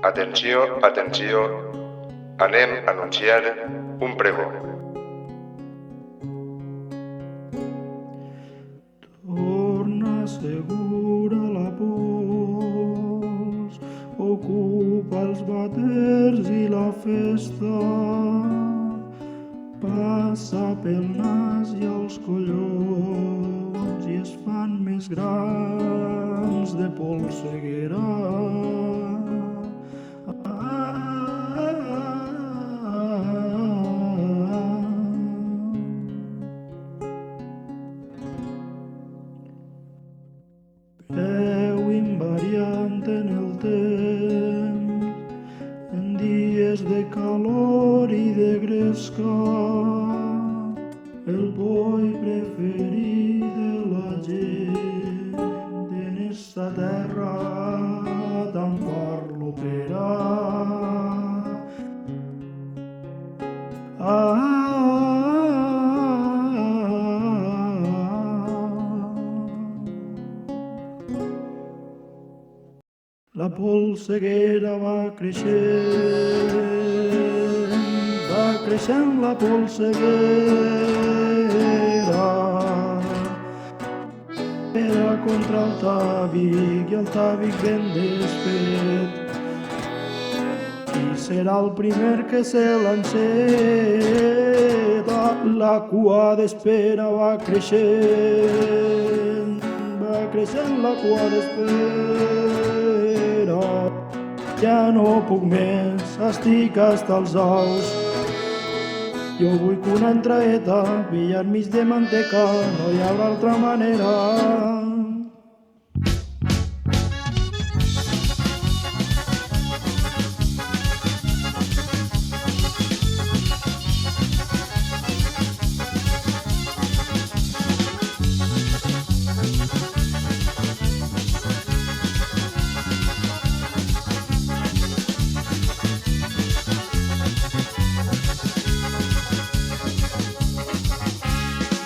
Atenció, atenció, anem a anunciar un pregó. Torna segura la pols, ocupa els baters i la festa, passa pel nas i els collons i es fan més grans de polseguera. Peu invariant en el temps, en dies de calor i de gresca, el boi preferit de la gent en esta terra tan farlopera. La polseguera va creixent la polseguera. Era contra el Tàbic i el Tàbic ben desfet. Qui serà el primer que se l'enceta? La cua d'espera va creixent la cua d'espera. Ja no puc més, estic hasta els ous. Jo vull que una entraeta, pillar mig de manteca, no hi haurà altra manera.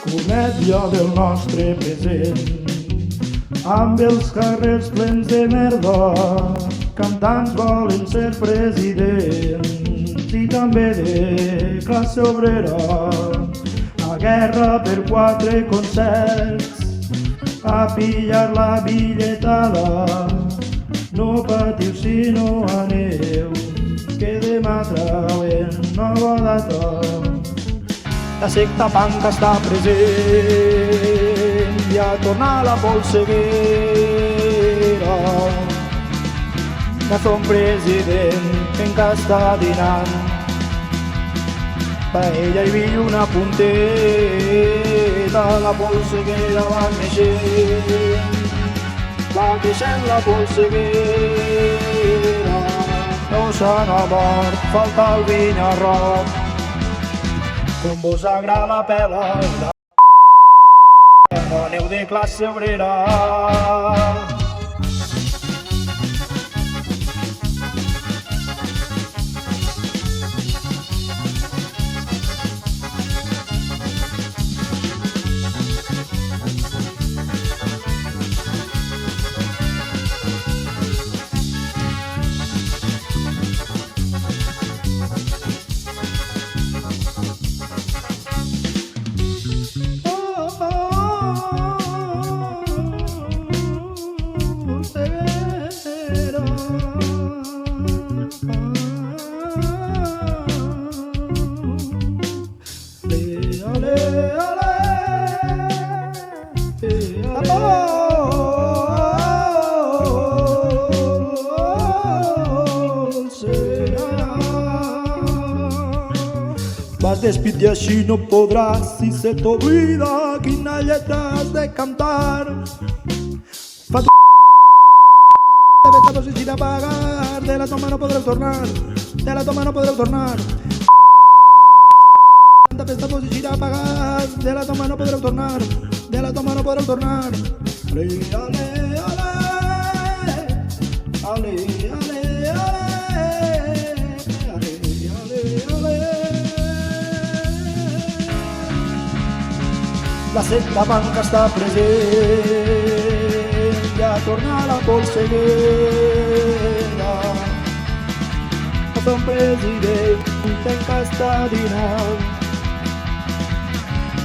Comèdia del nostre present, amb els carrers plens de merda, cantants volen ser presidents i també de classe obrera. A guerra per 4 concerts, a pillar la billetada. No patiu si no aneu, que demà trauen nova data. La secta panca està present, ja torna la polseguera. Ja som president en què està dinant, paella i vi una punteta. La polseguera va creixent la polseguera. No s'ha mort, falta el vinyarrot. Com vos agrada la pela, no aneu de classe obrera. Vas despit i així no podràs, si se t'oblida quina lletra has de cantar. Fa tu de pesados i sin apagar, de la toma no podreu tornar, de la toma no podreu tornar. De pesados i sin apagar, de la toma no podreu tornar, de la toma no podreu tornar. Ale, ale, ale, ale, ale, ale, ale, ale. La secta manca està present, ja torna la polseguera. son president en casa dinant.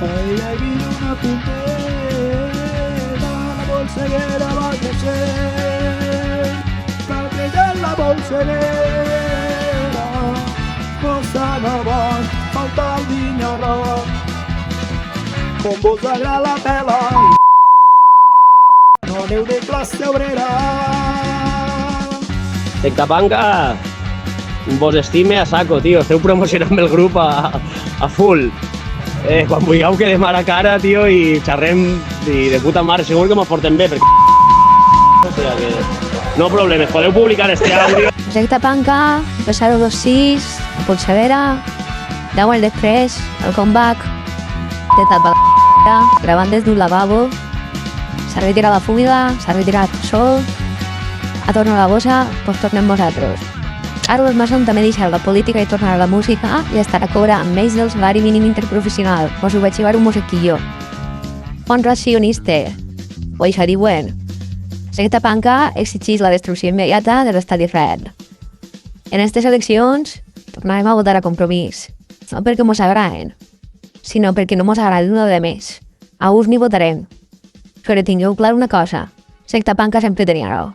Ai, ai, vino una puntera, la bolseguera va creixent, va creixent la bolseguera, posant avant, falta el vinyarrot, com vos agrada la pela, no aneu de classe obrera. Secta Panca, vos estime a saco, tio. Esteu promocionant el grup a full. Quan vulgueu quedem a la cara, tio, i xerrem de puta mare. Segur que m'ho portem bé, perquè... O sea que... No problemes, podeu publicar este àudio. Secta Panca, Pesaro 2-6, Polsevera, 10 anys després, el comeback, tentat per la gravant des d'un lavabo, s'ha retirat la fúmida, s'ha retirat el sol, a tornar a la bossa, doncs tornem vosaltres. Ara els maçons també deixar la política i tornar a la música i estar a cobrar amb menys del salari mínim interprofessional. Vos ho vaig llevar un mosequillo. Font racionista. O això diuen. Secta Panca exigeix la destrucció immediata de l'estat d'Israel. En aquestes eleccions tornarem a votar a Compromís. No perquè mos agraden, sinó perquè no mos agrada una de més. A ús ni votarem. Però tingueu clar una cosa. Secta Panca sempre tenia raó.